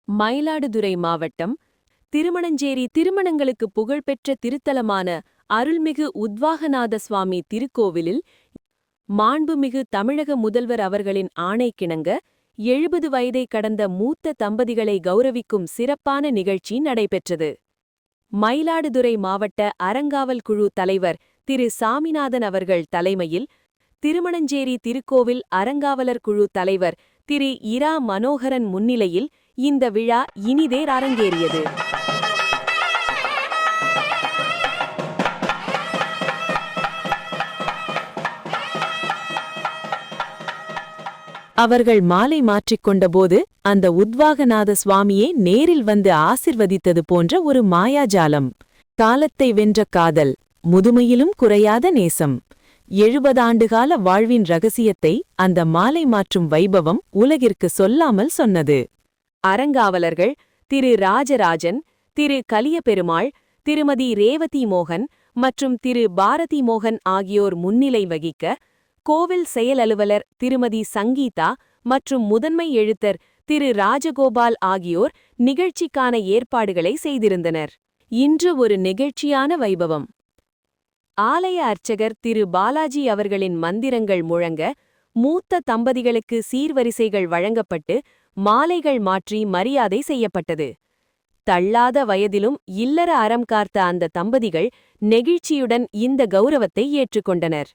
மயிலாடுதுறை மாவட்டம் திருமணஞ்சேரி திருமணங்களுக்கு புகழ்பெற்ற திருத்தலமான அருள்மிகு உத்வாகநாத சுவாமி திருக்கோவிலில் மாண்புமிகு தமிழக முதல்வர் அவர்களின் ஆணைக்கிணங்க 70 வயதை கடந்த மூத்த தம்பதிகளை கௌரவிக்கும் சிறப்பான நிகழ்ச்சி நடைபெற்றது. மயிலாடுதுறை மாவட்ட அறங்காவல் குழு தலைவர் திரு சாமிநாதன் அவர்கள் தலைமையில் திருமணஞ்சேரி திருக்கோவில் அறங்காவலர் குழு தலைவர் திரு இரா மனோகரன் முன்னிலையில் இந்த விழா இனிதே அரங்கேறியது. அவர்கள் மாலை மாற்றிக்கொண்டபோது அந்த உத்வாகநாத சுவாமியே நேரில் வந்து ஆசிர்வதித்தது போன்ற ஒரு மாயாஜாலம். காலத்தை வென்ற காதல், முதுமையிலும் குறையாத நேசம், 70 ஆண்டுகால வாழ்வின் ரகசியத்தை அந்த மாலை மாற்றும் வைபவம் உலகிற்கு சொல்லாமல் சொன்னது. அறங்காவலர்கள் திரு ராஜராஜன், திரு கலியபெருமாள், திருமதி ரேவதி மோகன் மற்றும் திரு பாரதி மோகன் ஆகியோர் முன்னிலை வகிக்க, கோவில் செயல் அலுவலர் திருமதி சங்கீதா மற்றும் முதன்மை எழுத்தர் திரு ராஜகோபால் ஆகியோர் நிகழ்ச்சிக்கான ஏற்பாடுகளை செய்திருந்தனர். இன்று ஒரு நெகிழ்ச்சியான வைபவம். ஆலய அர்ச்சகர் திரு பாலாஜி அவர்களின் மந்திரங்கள் முழங்க, மூத்த தம்பதிகளுக்கு சீர்வரிசைகள் வழங்கப்பட்டு மாலைகள் மாற்றி மரியாதை செய்யப்பட்டது. தள்ளாத வயதிலும் இல்லற அறம் காத்த அந்த தம்பதிகள் நெகிழ்ச்சியுடன் இந்த கௌரவத்தை ஏற்றுக்கொண்டனர்.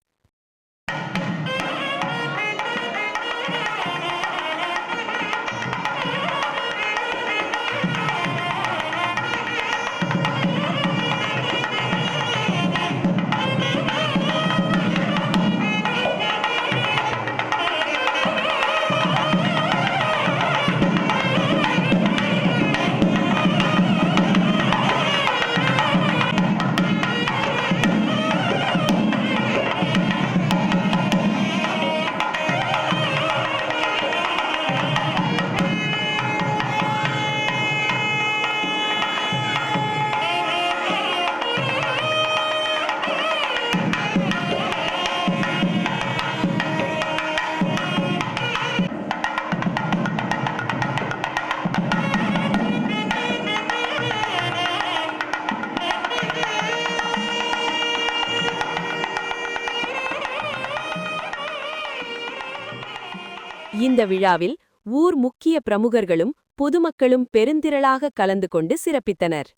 இந்த விழாவில் ஊர் முக்கிய பிரமுகர்களும் பொதுமக்களும் பெருந்திரளாக கலந்து கொண்டு சிறப்பித்தனர்.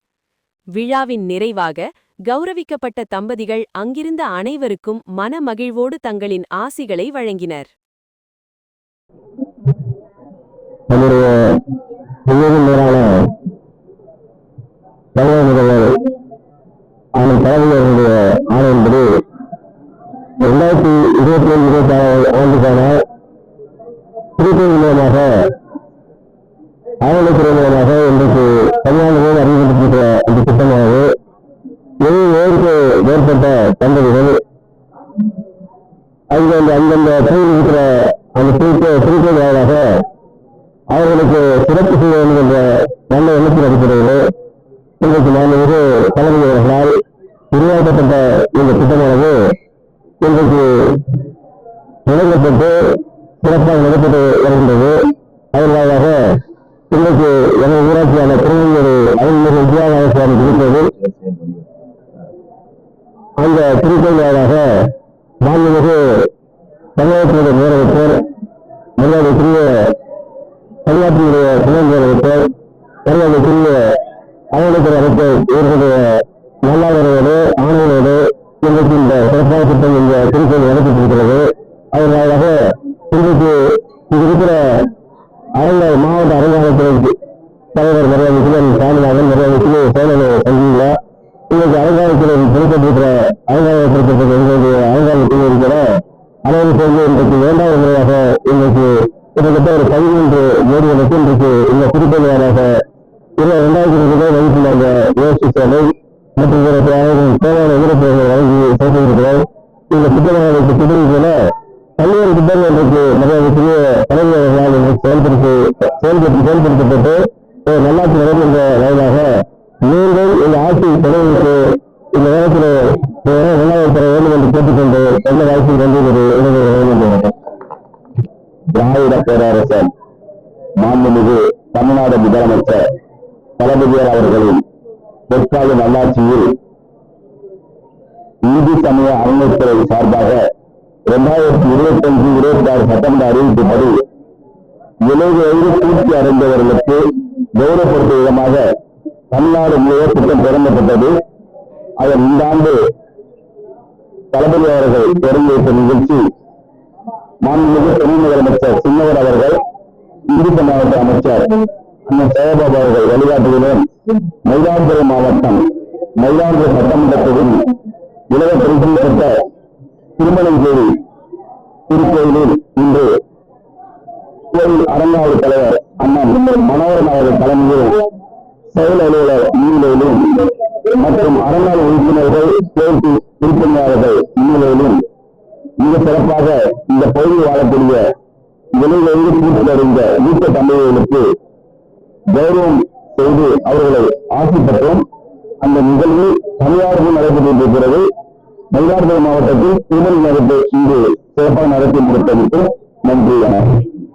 விழாவின் நிறைவாக கௌரவிக்கப்பட்ட தம்பதிகள் அங்கிருந்த அனைவருக்கும் மனமகிழ்வோடு தங்களின் ஆசிகளை வழங்கினர். மூலமாக ஆவணத்துறை மூலமாக இன்றைக்கு தமிழ்நாடு அறிவிக்கப்பட்டிருக்கிற இந்த திட்டமானது 7 மேற்பட்ட தம்பதிகள் அந்தந்த பகுதியில் இருக்கிற அந்த குறிப்பிட்ட வாயிலாக அவர்களுக்கு சிறப்பு செய்ய வேண்டும் என்ற நல்ல எண்ணத்தின் அடிப்படையில் இன்றைக்கு மாண்புமிகு தலைமை அவர்களால் உருவாக்கப்பட்ட இந்த திட்டமானது இன்றைக்கு தொடங்கப்பட்டு சிறப்பாக நடைபெற்று வருகின்றது. அதற்காக இன்றைக்கு எனது ஊராட்சியான திருவள்ளூர் அருள்மிகு உத்வாகநாத சுவாமி திருக்கோவில் அந்த திருக்கோவிலாக மாண்புமிகு தமிழகத்தினுடைய முதலமைச்சர் மரியாதைக்குரிய பணியாற்றினுடைய துணை முதலமைச்சர் மரியாதைக்குரிய அறநிலையத்துறை அமைச்சர் இவர்களுடைய நல்லாதரவோடு ஆணையோடு இன்றைக்கு இந்த சிறப்பான திட்டம் இந்த திருக்கோவில் நடைபெற்றிருக்கிறது. அதற்காக இன்றைக்கு இங்கு இருக்கிற மாவட்ட அறங்காவல்துறை தலைவர் மரியாதைக்குரிய சாமிநாதன், மரியாதைக்குரிய செயலர் சங்கீலா, இன்றைக்கு அறங்காவல்துறை பொறுப்பேற்றிருக்கிற அறங்காவல்துறை அறங்காவல்துறை இருக்கிற அனைவரும் சேர்ந்து இன்றைக்கு 2வது முறையாக இன்றைக்கு கிட்டத்தட்ட ஒரு 13 ஜோடிகளுக்கு இன்றைக்கு இந்த திருப்பதியாராக 2020 வகுப்பில் அந்த யோசி சேலை மற்றும் தேவையான எதிர்ப்புகளை வழங்கி செயல்படுகிறோம். இந்த திட்டமாக திட்டத்தின் போல பல்வேறு திட்டங்கள் இன்றைக்கு மரியாதைக்குரிய தலைவர்களால் செயல்படுத்தப்பட்டு நல்லாட்சி நடைபெறும் என்ற வகையாக மீண்டும் இந்த ஆட்சி தலைவருக்கு இந்த நேரத்தில் நல்லாட்சி தர வேண்டும் என்று கேட்டுக்கொண்டு எந்த வாய்ப்பு கொண்டு திராவிட பேரரசர் மாண்புமிகு தமிழ்நாடு முதலமைச்சர் தளபதியார் அவர்களின் பொற்கால நல்லாட்சியில் இந்து சமய அறநிலைத்துறை சார்பாக 2025-26 சட்டமன்ற அறிவிப்புப்படி 70 வயது பூர்த்தி அடைந்தவர்களுக்கு கௌரவப்படுத்தும் விதமாக தமிழ்நாடு முழுவதும் திட்டம் தொடங்கப்பட்டது. அதன் இந்த ஆண்டு தளபதி அவர்கள் தொடங்கி வைத்த நிகழ்ச்சி மாண்புமிகு துணை முதலமைச்சர் சின்னவர் அவர்கள், இந்து மாவட்ட அமைச்சர் அண்ணன் ஜெயபாபு அவர்கள் வழிகாட்டுதலும் மயிலாடுதுறை மாவட்டம் மயிலாடுதுறை சட்டமன்ற தொகுதி உலக பிரசித்தி திருமணஞ்சேரி திருக்கோயிலில் இன்று கோயில் அறங்காவல் தலைவர் அண்ணன் மனோகரன் அவர்கள் தலைமையில் செயல் அலுவலர் முன்னிலையிலும் மற்றும் அறங்காவல் உறுப்பினர்கள் கோயில் உறுப்பினர்கள் முன்னிலையிலும் மிக சிறப்பாக இந்த பகுதியில் வாழக்கூடிய 70 வயது பூர்த்தி அடைந்த மூத்த தமிழர்களுக்கு கௌரவம் செய்து அவர்களை ஆசி பெற்றோம். அந்த நிகழ்வு தனியார்கள் நடைபெற்றிருக்கிறது. மயிலாடுதுறை மாவட்டத்தில் திருமண நேரத்தை இன்று சிறப்பாக நடத்தி முடித்ததற்கு நன்றி.